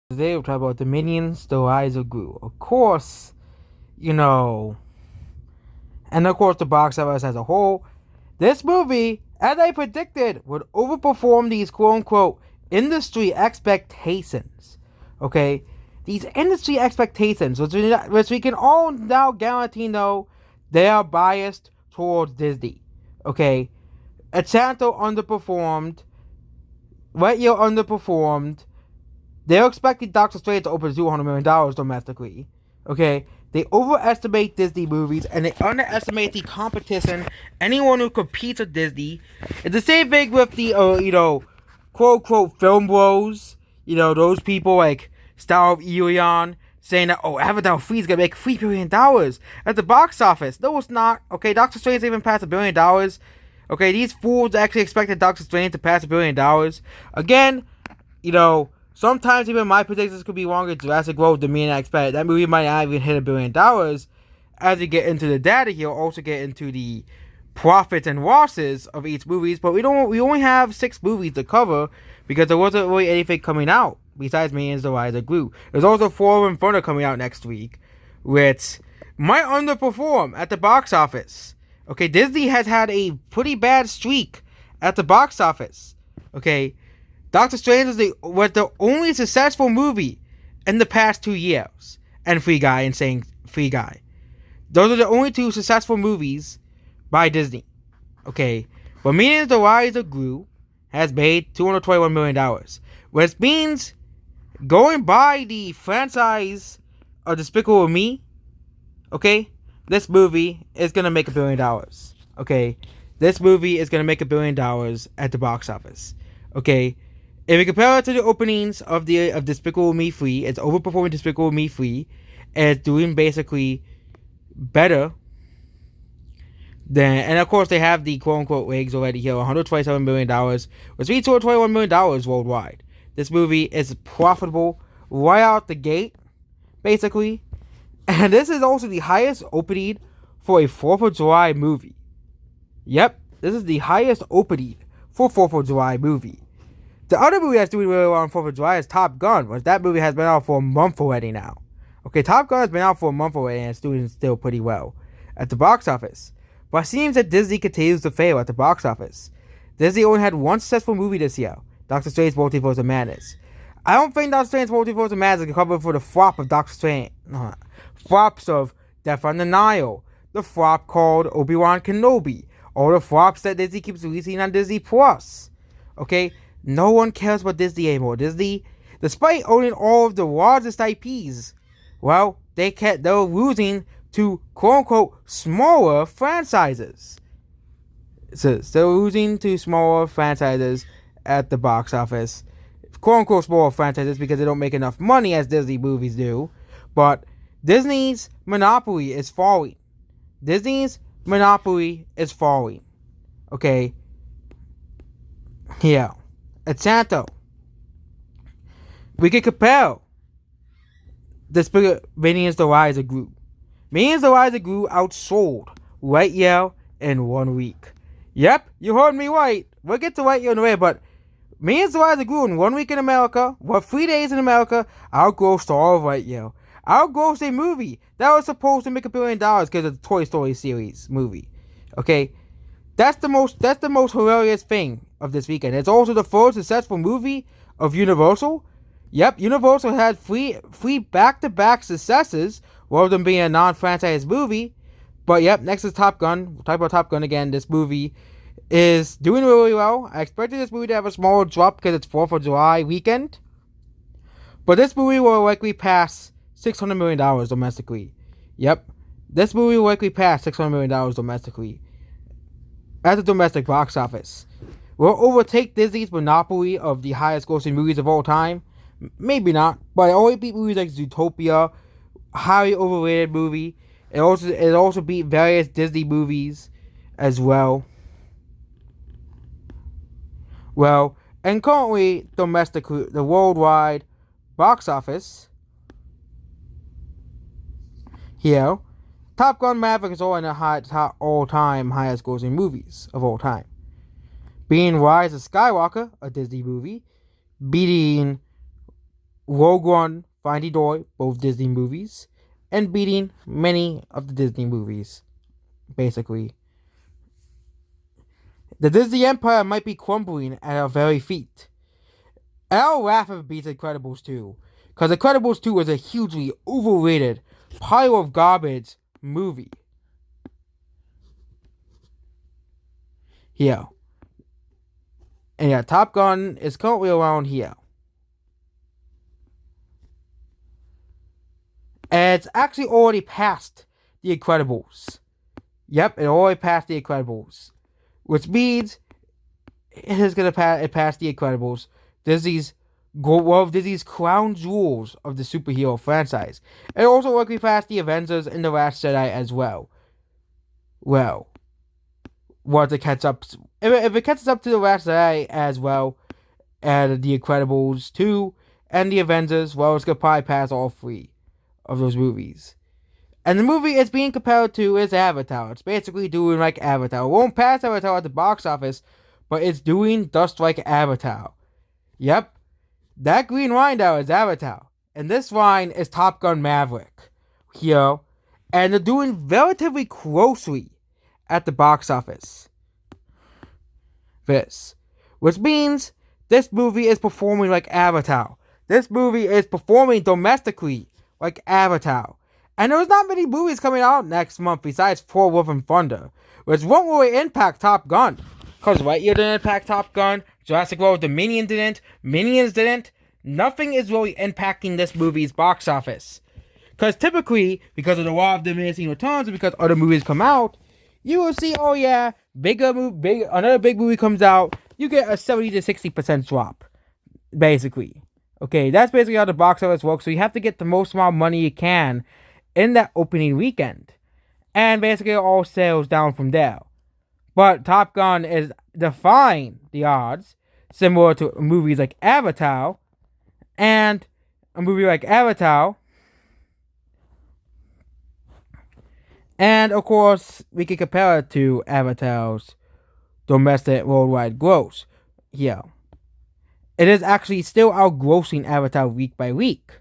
Today we'll talk about the Minions, The Rise of Gru. Of course, you know, and of course the box office as a whole. This movie, as I predicted, would overperform these quote-unquote industry expectations. Okay? These industry expectations, which we can all now guarantee know, they are biased towards Disney. Okay? Encanto underperformed. Lightyear underperformed. They're expecting Doctor Strange to open $200 million domestically. Okay? They overestimate Disney movies and they underestimate the competition. Anyone who competes with Disney. It's the same thing with the, quote unquote film bros. Those people like Star of Elion saying that, Avatar 3 is going to make $3 billion at the box office. No, it's not. Okay, Doctor Strange even passed $1 billion. Okay, these fools actually expected Doctor Strange to pass $1 billion. Again, sometimes even my predictions could be wrong. Jurassic World, the mean I expected. That movie might not even hit $1 billion. As we get into the data here, we'll also get into the profits and losses of each movies. But we only have 6 movies to cover because there wasn't really anything coming out besides Minions: The Rise of Gru. There's also 4 Inferno coming out next week, which might underperform at the box office. Okay, Disney has had a pretty bad streak at the box office. Okay. Doctor Strange was the only successful movie in the past 2 years. And Free Guy and saying Free Guy. Those are the only 2 successful movies by Disney. Okay. But Minions: The Rise of Gru has made $221 million. Which means, going by the franchise of Despicable Me, okay, this movie is going to make $1 billion. Okay. This movie is going to make $1 billion at the box office. Okay. If we compare it to the openings of Despicable Me 3, it's overperforming Despicable Me 3, and it's doing basically better than, and of course they have the quote-unquote legs already here, $127 million, which means $221 million worldwide. This movie is profitable right out the gate, basically, and this is also the highest opening for a 4th of July movie. Yep, this is the highest opening for 4th of July movie. The other movie that's doing really well on 4th of July is Top Gun, which that movie has been out for a month already now. Okay, Top Gun has been out for a month already and it's doing still pretty well at the box office. But it seems that Disney continues to fail at the box office. Disney only had one successful movie this year, Doctor Strange Multiverse of Madness. I don't think Doctor Strange Multiverse of Madness can cover for the flop of Doctor Strange. Flops of Death on the Nile, the flop called Obi-Wan Kenobi, or the flops that Disney keeps releasing on Disney Plus. Okay? No one cares about Disney anymore. Disney, despite owning all of the largest IPs, well, they're losing to quote-unquote smaller franchises. So they're losing to smaller franchises at the box office. Quote-unquote smaller franchises because they don't make enough money as Disney movies do. But Disney's monopoly is falling. Disney's monopoly is falling. Okay? Yeah. Encanto. We can compare this Minions: The Rise of Gru. Minions: The Rise of Gru outsold Lightyear in 1 week. Yep, you heard me right. We'll get to Lightyear in a way, but Minions: The Rise of Gru in 1 week in America, 3 days in America, outgrossed all of Lightyear. Outgrossed a movie that was supposed to make $1 billion because of the Toy Story series movie. Okay? That's the most hilarious thing of this weekend. It's also the first successful movie of Universal. Yep, Universal had three back-to-back successes, one of them being a non-franchise movie. But yep, next is Top Gun. We'll talk about Top Gun again. This movie is doing really well. I expected this movie to have a smaller drop because it's 4th of July weekend. But this movie will likely pass $600 million domestically. Yep, this movie will likely pass $600 million domestically at the domestic box office. Will it overtake Disney's monopoly of the highest grossing movies of all time? Maybe not, but it only beat movies like Zootopia, highly overrated movie. It also beat various Disney movies as well. Well, and currently the worldwide box office here, Top Gun Maverick is all in the all-time highest grossing movies of all time. Being Rise of Skywalker, a Disney movie, beating Rogue One, Finding Dory, both Disney movies, and beating many of the Disney movies, basically. The Disney Empire might be crumbling at our very feet. I'll laugh if it beats Incredibles 2, because Incredibles 2 is a hugely overrated pile of garbage movie. Here. And yeah, Top Gun is currently around here. And it's actually already passed The Incredibles. Yep, it already passed The Incredibles. Which means it is going to pass The Incredibles. One of Disney's crown jewels of the superhero franchise. It also likely passed The Avengers and The Last Jedi as well. Well, what to catch up... If it catches up to The Last Jedi as well, and The Incredibles 2, and The Avengers, well, it's going to probably pass all three of those movies. And the movie it's being compared to is Avatar. It's basically doing like Avatar. It won't pass Avatar at the box office, but it's doing just like Avatar. Yep. That green line there is Avatar. And this line is Top Gun Maverick. Here. And they're doing relatively closely at the box office. Which means this movie is performing like Avatar. This movie is performing domestically like Avatar. And there's not many movies coming out next month besides Thor: Love and Thunder, which won't really impact Top Gun. Because Lightyear didn't impact Top Gun, Jurassic World Dominion didn't, Minions didn't. Nothing is really impacting this movie's box office. Because typically, because of the law of diminishing returns and because other movies come out, you will see, oh yeah, another big movie comes out, you get a 70 to 60% drop. Basically. Okay, that's basically how the box office works. So you have to get the most amount of money you can in that opening weekend. And basically all sales down from there. But Top Gun is defying the odds, similar to movies like Avatar. And a movie like Avatar. And of course, we can compare it to Avatar's domestic worldwide gross. Yeah. It is actually still outgrossing Avatar week by week.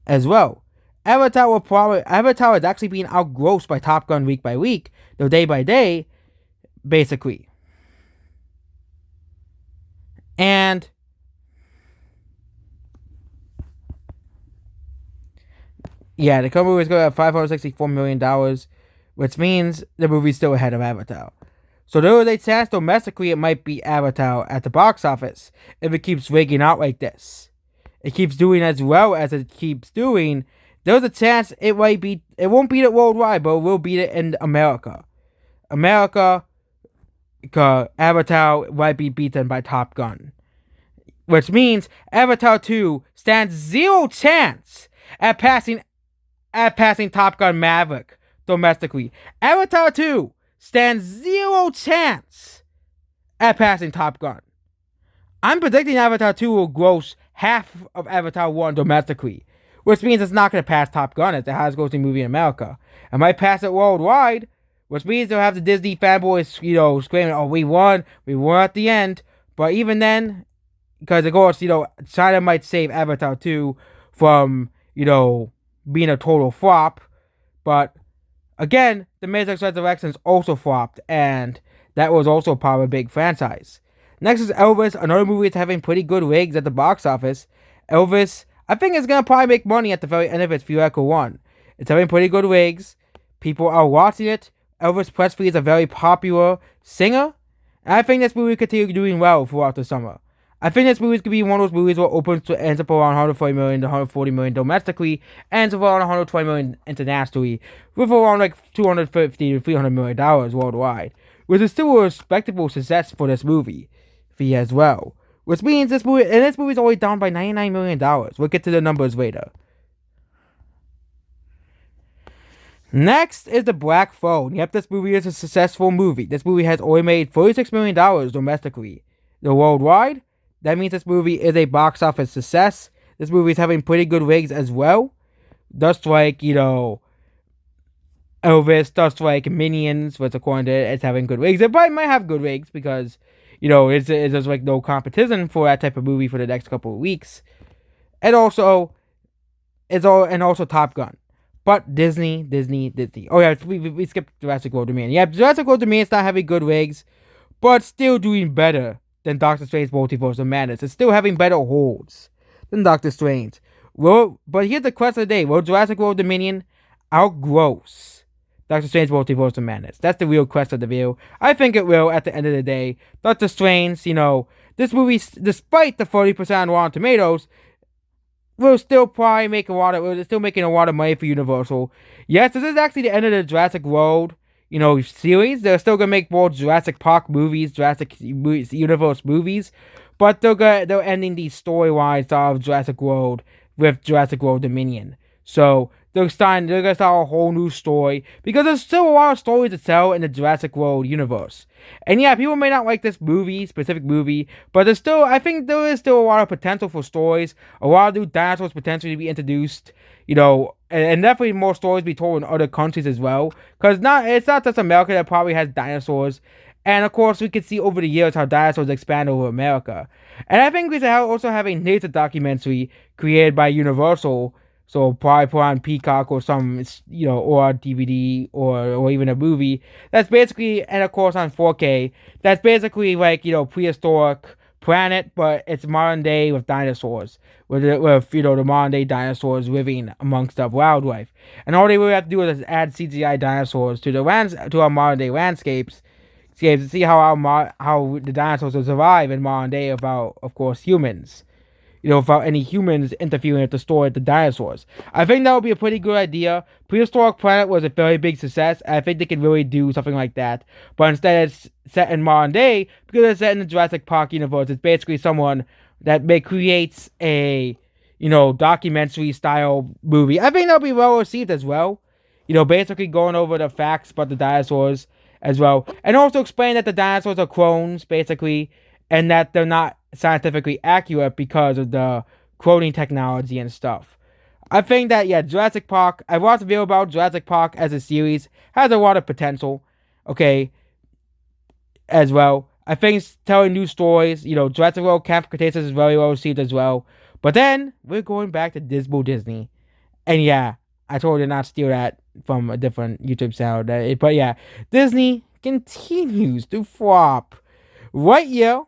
As well. Avatar is actually being outgrossed by Top Gun week by week, though day by day, basically. And yeah, the current movie is going to have $564 million, which means the movie's still ahead of Avatar. So there is a chance domestically it might beat Avatar at the box office if it keeps rigging out like this. It keeps doing as well as it keeps doing. There's a chance it won't beat it worldwide, but it will beat it in America. Avatar might be beaten by Top Gun. Which means Avatar 2 stands zero chance at passing Top Gun Maverick domestically. Avatar 2 stands zero chance at passing Top Gun. I'm predicting Avatar 2 will gross half of Avatar 1 domestically, which means it's not going to pass Top Gun as the highest grossing movie in America. It might pass it worldwide, which means they'll have the Disney fanboys, screaming, oh, we won at the end. But even then, because of course, China might save Avatar 2 from, being a total flop. But again, The Matrix Resurrections also flopped, and that was also part of a big franchise. Next is Elvis, another movie that's having pretty good rigs at the box office. Elvis, I think it's going to probably make money at the very end of its theatrical run. It's having pretty good rigs. People are watching it. Elvis Presley is a very popular singer. And I think this movie will continue doing well throughout the summer. I think this movie could be one of those movies where ends up around $140 million to $140 million domestically, ends up around $120 million internationally, with around like $250 to $300 million worldwide, which is still a respectable success for this movie fee as well. Which means this movie is only down by $99 million. We'll get to the numbers later. Next is The Black Phone. Yep, this movie is a successful movie. This movie has only made $46 million domestically. The worldwide, that means this movie is a box office success. This movie is having pretty good rigs as well. Just like, Elvis, just like Minions, which according to it, it's having good rigs. It probably might have good rigs because, there's like no competition for that type of movie for the next couple of weeks. And also, also Top Gun. But Disney. Oh yeah, we skipped Jurassic World Dominion. Yeah, Jurassic World Dominion's not having good rigs, but still doing better than Doctor Strange Multiverse of Madness. It's still having better holds than Doctor Strange. But here's the question of the day. Will Jurassic World Dominion outgross Doctor Strange Multiverse of Madness? That's the real question of the video. I think it will at the end of the day. Doctor Strange, this movie, despite the 40% on Rotten Tomatoes, will still probably make we're still making a lot of money for Universal. Yes, this is actually the end of the Jurassic World, series. They're still gonna make more Jurassic Park movies, Jurassic Universe movies, but they're ending these storylines of Jurassic World with Jurassic World Dominion. So they're gonna start a whole new story because there's still a lot of stories to tell in the Jurassic World universe. And yeah, people may not like this specific movie, but I think there is still a lot of potential for stories, a lot of new dinosaurs potentially to be introduced, and definitely more stories to be told in other countries as well. Because it's not just America that probably has dinosaurs. And of course, we can see over the years how dinosaurs expand over America. And I think we should also have a nature documentary created by Universal. So probably put on Peacock or some, or DVD or even a movie. That's basically, and of course on 4K, that's basically like, prehistoric planet, but it's modern day with dinosaurs. With the modern day dinosaurs living amongst the wildlife. And all they really have to do is add CGI dinosaurs to our modern day landscapes to see how the dinosaurs will survive in modern day without, of course, humans. Without any humans interfering with the story of the dinosaurs. I think that would be a pretty good idea. Prehistoric Planet was a very big success. I think they could really do something like that. But instead, it's set in modern day because it's set in the Jurassic Park universe. It's basically someone that creates a, documentary style movie. I think that'll be well received as well. Basically going over the facts about the dinosaurs as well. And also explain that the dinosaurs are clones, basically, and that they're not scientifically accurate because of the cloning technology and stuff. I think that, Jurassic Park, I've watched a video about Jurassic Park as a series, has a lot of potential, okay, as well. I think it's telling new stories, Jurassic World Camp Cretaceous is very well received as well. But then, we're going back to Dismal Disney. And yeah, I told you not steal that from a different YouTube channel. But yeah, Disney continues to flop. Lightyear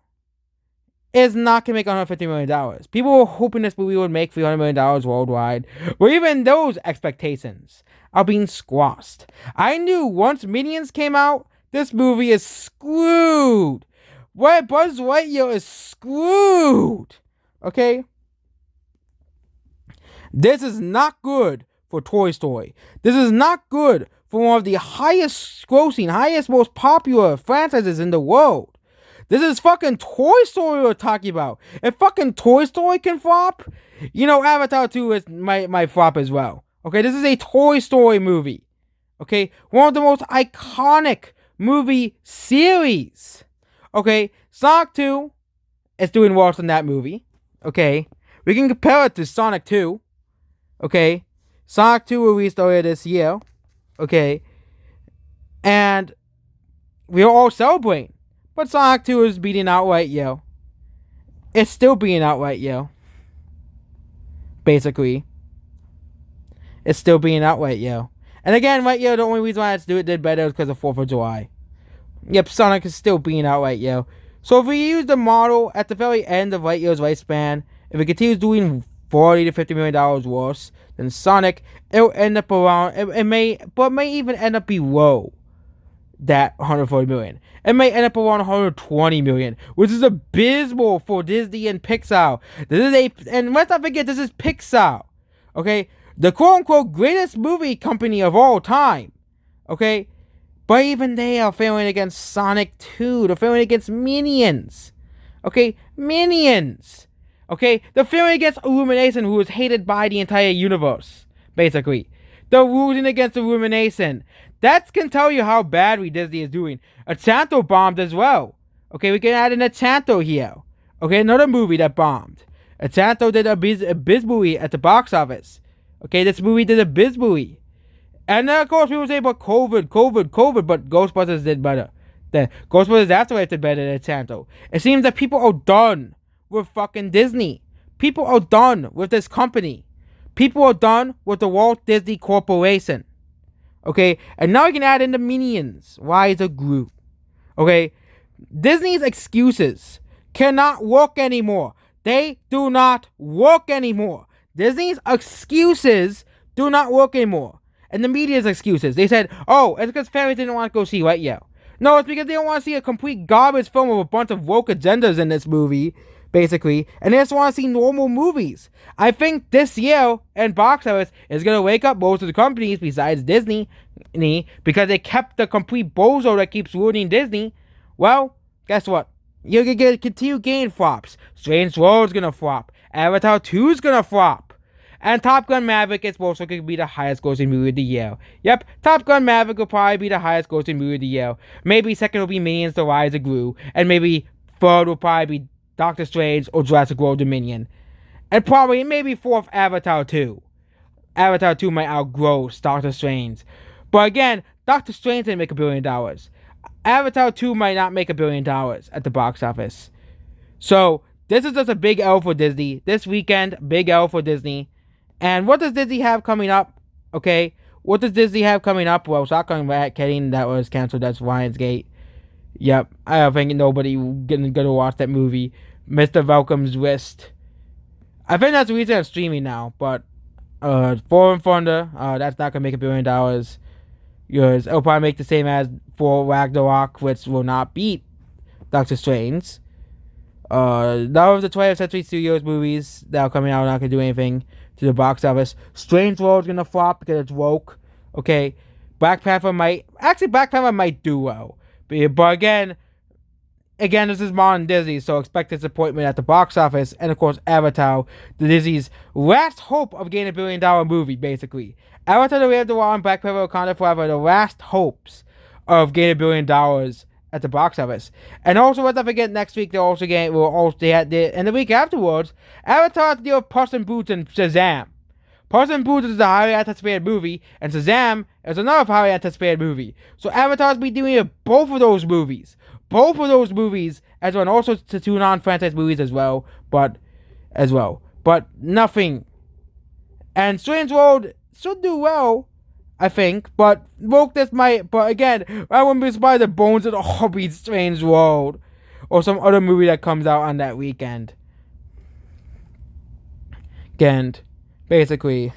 is not going to make $150 million. People were hoping this movie would make $300 million worldwide. But even those expectations are being squashed. I knew once Minions came out, this movie is screwed. Buzz Lightyear is screwed. Okay? This is not good for Toy Story. This is not good for one of the highest grossing, most popular franchises in the world. This is fucking Toy Story we're talking about. If fucking Toy Story can flop, Avatar 2 might flop as well. Okay, this is a Toy Story movie. Okay, one of the most iconic movie series. Okay, Sonic 2 is doing worse than that movie. Okay, we can compare it to Sonic 2. Okay, Sonic 2 released earlier this year. Okay, and we're all celebrating. But Sonic 2 is beating out Lightyear. It's still beating out Lightyear. Basically. It's still beating out Lightyear. And again, Lightyear, the only reason why it did better is because of 4th of July. Yep, Sonic is still beating out Lightyear. So if we use the model at the very end of Lightyear's lifespan, if it continues doing $40 to $50 million worse than Sonic, it'll end up around, it may even end up below that $140 million. It may end up around $120 million, which is abysmal for Disney and Pixar. And let's not forget, this is Pixar. Okay? The quote-unquote greatest movie company of all time. Okay? But even they are failing against Sonic 2. They're failing against Minions. Okay? Minions. Okay? They're failing against Illumination, who is hated by the entire universe. Basically. They're losing against Illumination. That can tell you how badly Disney is doing. Enchanto bombed as well. Okay, we can add an Enchanto here. Okay, another movie that bombed. Enchanto did abysmally at the box office. Okay, this movie did abysmally. And then, of course, people say, but COVID, but Ghostbusters did better. The Ghostbusters Afterlife did better than Encanto. It seems that people are done with fucking Disney. People are done with this company. People are done with the Walt Disney Corporation. Okay? And now you can add in the Minions. Rise of Gru. Okay? Disney's excuses cannot work anymore. They do not work anymore. Disney's excuses do not work anymore. And the media's excuses. They said, oh, it's because families didn't want to go see Lightyear. No, it's because they don't want to see a complete garbage film with a bunch of woke agendas in this movie, basically. And they just want to see normal movies. I think this year in box office is going to wake up most of the companies besides Disney because they kept the complete bozo that keeps ruining Disney. Well, guess what? You're going to continue getting flops. Strange World's going to flop. Avatar 2's going to flop. And Top Gun Maverick is also going to be the highest grossing movie of the year. Yep, Top Gun Maverick will probably be the highest grossing movie of the year. Maybe second will be Minions: The Rise of Gru. And maybe third will probably be Doctor Strange or Jurassic World Dominion. And probably, maybe fourth, Avatar 2. Avatar 2 might outgrow Doctor Strange. But again, Doctor Strange didn't make $1 billion. Avatar 2 might not make $1 billion at the box office. So, this is just a big L for Disney. This weekend, big L for Disney. And what does Disney have coming up? Okay, what does Disney have coming up? Well, Shotgun Rat Kidding, that was canceled. That's Lionsgate. Yep, I don't think nobody gonna watch that movie. Mr. Welcome's Wrist. I think that's the reason it's streaming now. But Thor and Thunder, that's not gonna make $1 billion. Yours, it'll probably make the same as for Ragnarok, which will not beat Doctor Strange. None of the 20th Century Studios movies that are coming out are not gonna do anything to the box office. Strange World's gonna flop because it's woke. Okay, Black Panther might do well, but again, this is modern Disney, so expect disappointment at the box office. And of course, Avatar, the Disney's last hope of getting $1 billion movie, basically. Avatar: The Way of the Wild and Black Panther Wakanda Forever are the last hopes of getting $1 billion at the box office. And also, let's not forget, next week and the week afterwards, Avatar has to deal with Puss in Boots and Shazam. Puss in Boots is a highly anticipated movie, and Shazam is another highly anticipated movie. So Avatar's be doing both of those movies. Both of those movies, as well, and also to two non-franchise movies as well, but nothing. And Strange World should do well, I think, but again, I wouldn't be surprised if Bones would all be Strange World, or some other movie that comes out on that weekend. Again, basically.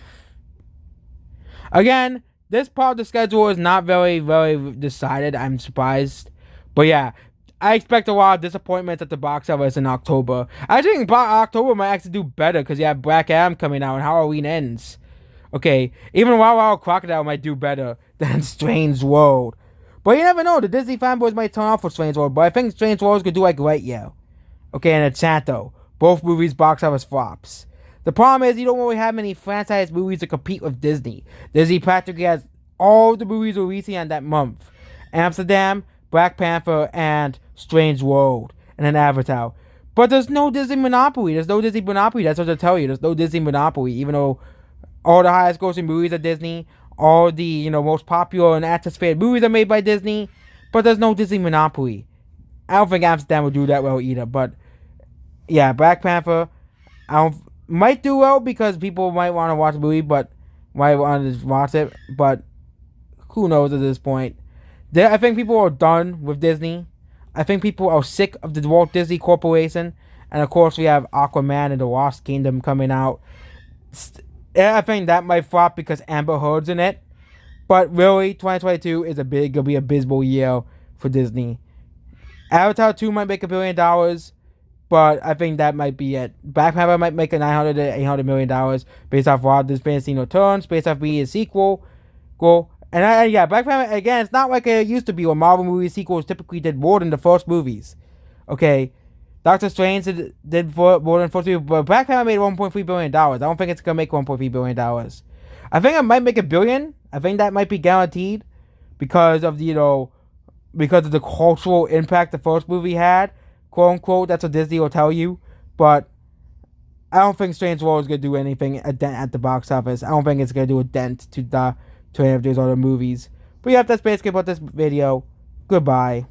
Again, this part of the schedule is not very, very decided. I'm surprised. But yeah, I expect a lot of disappointments at the box office in October. I think October might actually do better because you have Black Adam coming out and Halloween Ends. Okay, even Wild Wild Crocodile might do better than Strange World. But you never know, the Disney fanboys might turn off for Strange World, but I think Strange World is going to do like Lightyear. Okay, and Encanto. Both movies box office flops. The problem is you don't really have many franchise movies to compete with Disney. Disney practically has all the movies releasing on that month. Amsterdam, Black Panther, and Strange World, and then Avatar. But there's no Disney monopoly. That's what they'll tell you. There's no Disney monopoly, even though all the highest grossing movies are Disney, all the most popular and anticipated movies are made by Disney, but there's no Disney monopoly. I don't think Amsterdam will do that well either. But yeah, Black Panther, might do well because people might want to watch the movie, but might want to watch it. But who knows at this point? I think people are done with Disney. I think people are sick of the Walt Disney Corporation, and of course we have Aquaman and the Lost Kingdom coming out. I think that might flop because Amber Heard's in it. But really, 2022 is gonna be a abysmal year for Disney. Avatar 2 might make $1 billion, but I think that might be it. Black Panther might make $900 to $800 million based off Wild Fantasy Returns, based off being a sequel. Cool. And Black Panther, again, it's not like it used to be where Marvel movie sequels typically did more than the first movies. Okay. Doctor Strange did more than the first movie, but Black Panther made $1.3 billion. I don't think it's going to make $1.3 billion. I think it might make $1 billion. I think that might be guaranteed because of the cultural impact the first movie had. Quote unquote, that's what Disney will tell you. But I don't think Strange World is going to do anything at the box office. I don't think it's going to do a dent to any of those other movies. But yeah, that's basically about this video. Goodbye.